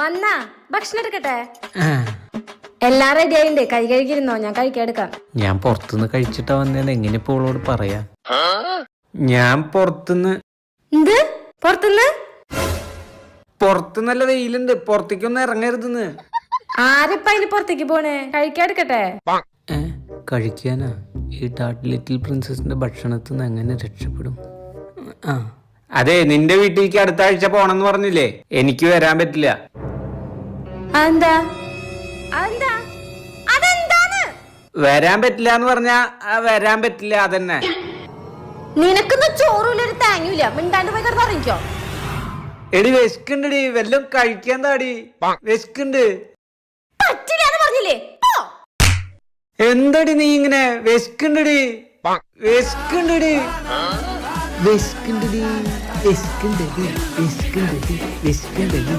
വന്നാ ഭക്ഷണം എടുക്കട്ടെ? എല്ലാം റെഡി ആയിണ്ട്. കൈ കഴുകിയിരുന്നോ? ഞാൻ കഴിക്കാൻ. ഞാൻ പുറത്തുനിന്ന് കഴിച്ചിട്ടാ വന്നേന്ന് എങ്ങനെ ഇപ്പൊ ഓളോട് പറയാ? ഞാൻ പുറത്തുനിന്ന്. എന്ത് പുറത്തുനിന്ന്? പുറത്ത് നല്ല വെയിലുണ്ട്, പുറത്തേക്കൊന്നും ഇറങ്ങരുതെന്ന്. ആരിപ്പ അതിന് പുറത്തേക്ക് പോണേ? കഴിക്കാൻ എടുക്കട്ടെ? കഴിക്കാനാ? ഈ ഡാർട്ട് ലിറ്റിൽ പ്രിൻസസിന്റെ ഭക്ഷണത്തിൽ നിന്ന് എങ്ങനെ രക്ഷപ്പെടും? അതെ, നിന്റെ വീട്ടിലേക്ക് അടുത്ത ആഴ്ച പോണെന്ന് പറഞ്ഞില്ലേ? എനിക്ക് വരാൻ പറ്റില്ല. അതെന്താ? വരാൻ പറ്റില്ല എന്ന് പറഞ്ഞാ വരാൻ പറ്റില്ല, അതന്നെ. നിനക്കൊന്നും ചോറുമില്ലൊരു താങ്ങൂല. മിണ്ടാണ്ട് പോയി കിടന്ന് ഉറങ്ങിക്കോ. എടി വിശക്കുണ്ടടി, വല്ലതും കഴിക്കാൻ താടി. വിശക്കുണ്ട്. പറ്റില്ലാന്ന് പറഞ്ഞില്ലേ? എന്തടി നീ ഇങ്ങനെ? വിശക്കുണ്ടടി, വിശക്കുണ്ടടി, വിശക്കുണ്ടടി, വിശക്കുണ്ടടി, വിശക്കുണ്ടടി, വിശക്കുണ്ടടി.